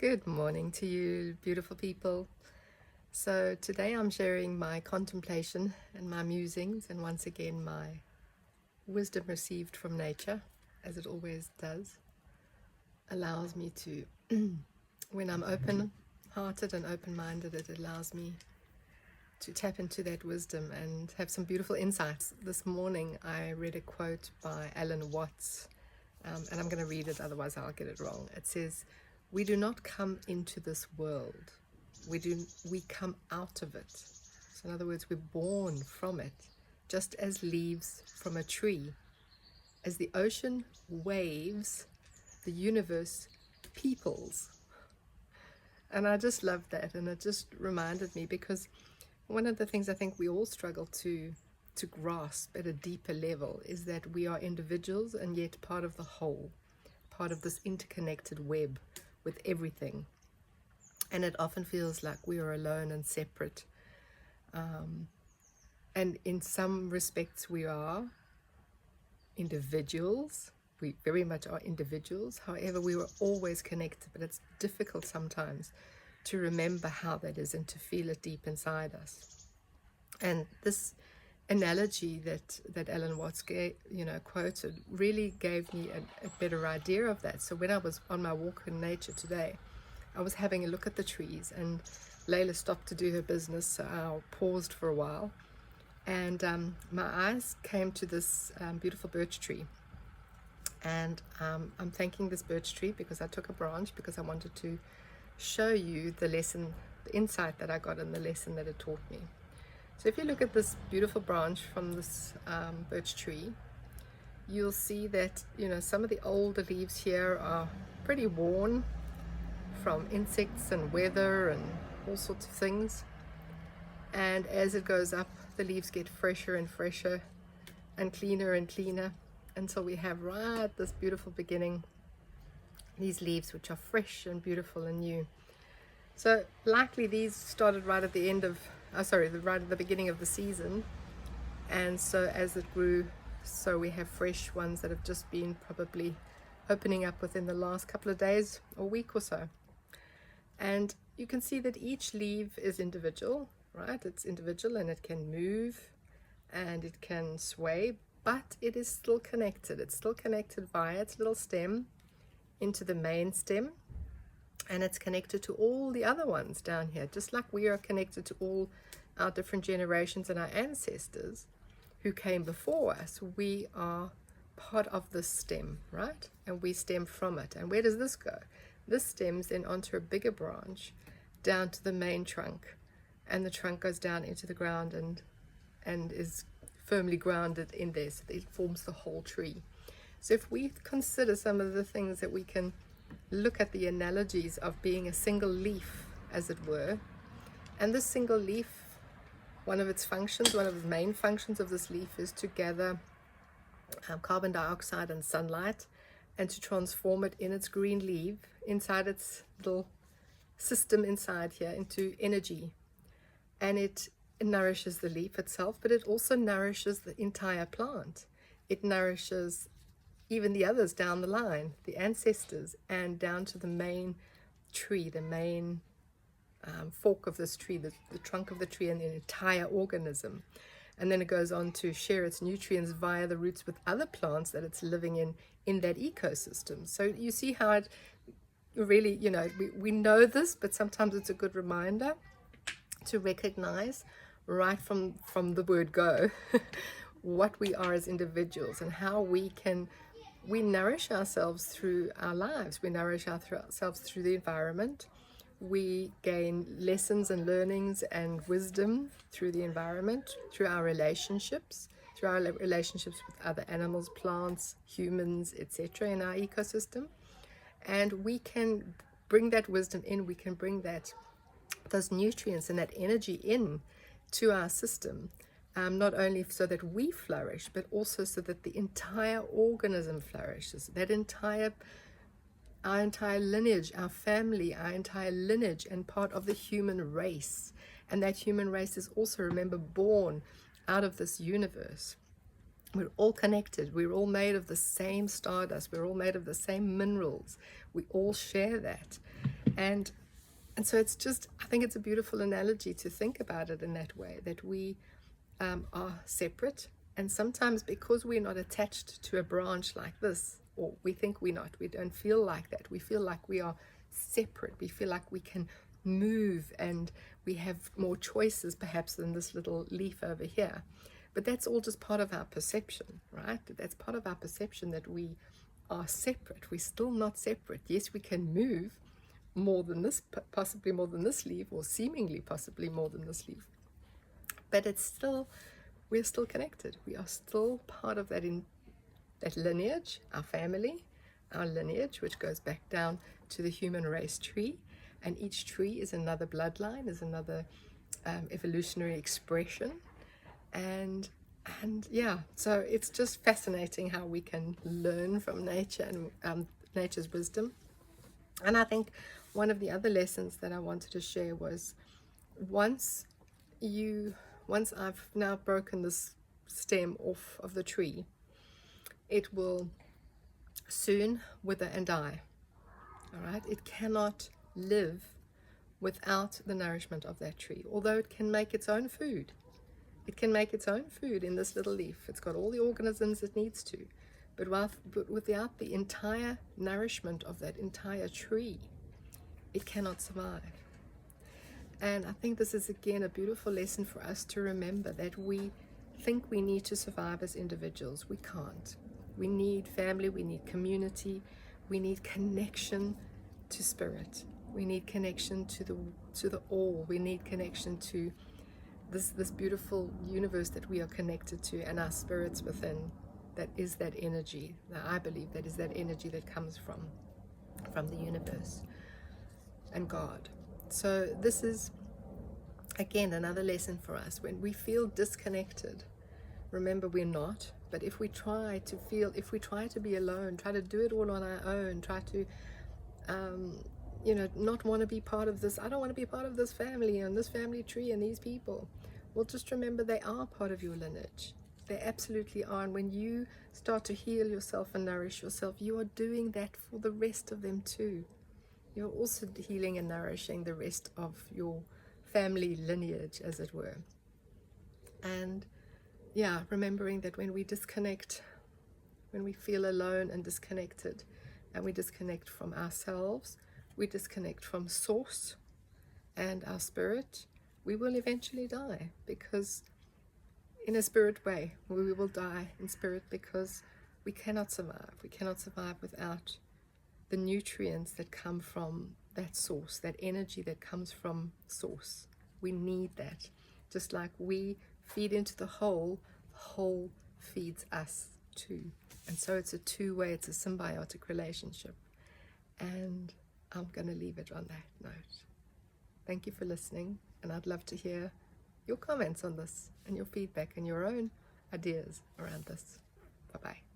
Good morning to you, beautiful people. So today I'm sharing my contemplation and my musings, and once again my wisdom received from nature, as it always does, allows me to, when I'm open-hearted and open-minded, it allows me to tap into that wisdom and have some beautiful insights. This morning I read a quote by Alan Watts, and I'm going to read it, otherwise I'll get it wrong. It says, "We do not come into this world, we come out of it." So in other words, we're born from it, just as leaves from a tree. As the ocean waves, the universe peoples. And I just love that, and it just reminded me, because one of the things I think we all struggle to grasp at a deeper level is that we are individuals and yet part of the whole, part of this interconnected web with everything. And it often feels like we are alone and separate. And in some respects we are individuals. We very much are individuals. However, we were always connected, but it's difficult sometimes to remember how that is and to feel it deep inside us. And this analogy that Alan Watts quoted really gave me a better idea of that. So when I was on my walk in nature today, I was having a look at the trees, and Layla stopped to do her business, so I paused for a while, and my eyes came to this beautiful birch tree. And I'm thanking this birch tree because I took a branch because I wanted to show you the lesson, the insight that I got in the lesson that it taught me. So if you look at this beautiful branch from this birch tree, you'll see that, some of the older leaves here are pretty worn from insects and weather and all sorts of things. And as it goes up, the leaves get fresher and fresher and cleaner until we have right at this beautiful beginning these leaves which are fresh and beautiful and new. So likely these started right at the end of right at the beginning of the season, and so as it grew, so we have fresh ones that have just been probably opening up within the last couple of days or week or so. And you can see that each leaf is individual, right? It's individual and it can move and it can sway, but it is still connected. It's still connected via its little stem into the main stem, and it's connected to all the other ones down here, just like we are connected to all our different generations and our ancestors who came before us. We are part of this stem, right? And we stem from it. And where does this go? This stems then onto a bigger branch down to the main trunk, and the trunk goes down into the ground and is firmly grounded in there, so that it forms the whole tree. So if we consider some of the things that we can look at, the analogies of being a single leaf, as it were, and this single leaf, one of the main functions of this leaf is to gather carbon dioxide and sunlight and to transform it in its green leaf inside its little system inside here into energy. And it nourishes the leaf itself, but it also nourishes the entire plant. It nourishes even the others down the line, the ancestors, and down to the main tree, the main fork of this tree, the trunk of the tree, and the entire organism. And then it goes on to share its nutrients via the roots with other plants that it's living in that ecosystem. So you see how it really, we know this, but sometimes it's a good reminder to recognize right from the word go what we are as individuals and how we nourish ourselves through our lives. We nourish ourselves through the environment. We gain lessons and learnings and wisdom through the environment, through our relationships with other animals, plants, humans, etc. in our ecosystem. And we can bring that wisdom in, we can bring those nutrients and that energy in to our system, not only so that we flourish, but also so that the entire organism flourishes. Our entire lineage, our family, our entire lineage, and part of the human race. And that human race is also, remember, born out of this universe. We're all connected. We're all made of the same stardust. We're all made of the same minerals. We all share that. And so it's just, I think it's a beautiful analogy to think about it in that way, that we are separate. And sometimes because we're not attached to a branch like this, or we think we're not, we don't feel like that. We feel like we are separate. We feel like we can move and we have more choices perhaps than this little leaf over here. But that's all just part of our perception, right? That's part of our perception that we are separate. We're still not separate. Yes, we can move more than this, possibly more than this leaf, or seemingly possibly more than this leaf. But it's still, we're still connected. We are still part of that that lineage, our family, our lineage, which goes back down to the human race tree. And each tree is another bloodline, is another evolutionary expression. And yeah, so it's just fascinating how we can learn from nature and nature's wisdom. And I think one of the other lessons that I wanted to share was once I've now broken this stem off of the tree, it will soon wither and die. All right, it cannot live without the nourishment of that tree, although it can make its own food. It can make its own food in this little leaf. It's got all the organisms it needs to, but without the entire nourishment of that entire tree, it cannot survive. And I think this is again a beautiful lesson for us to remember, that we think we need to survive as individuals. We can't. We need family, we need community, we need connection to spirit. We need connection to the all. We need connection to this beautiful universe that we are connected to, and our spirits within. That is that energy. Now, I believe that is that energy that comes from the universe and God. So this is again another lesson for us. When we feel disconnected, remember we're not. But if we try to be alone, try to do it all on our own, try to not want to be part of this. I don't want to be part of this family and this family tree and these people. Well, just remember they are part of your lineage. They absolutely are. And when you start to heal yourself and nourish yourself, you are doing that for the rest of them too. You're also healing and nourishing the rest of your family lineage, as it were. And yeah, remembering that when we disconnect, when we feel alone and disconnected, and we disconnect from ourselves, we disconnect from source and our spirit, we will eventually die, because in a spirit way, we will die in spirit, because we cannot survive. We cannot survive without the nutrients that come from that source, that energy that comes from source. We need that. Just like we feed into the whole feeds us too. And so it's a two-way, it's a symbiotic relationship. And I'm going to leave it on that note. Thank you for listening, and I'd love to hear your comments on this and your feedback and your own ideas around this. Bye-bye.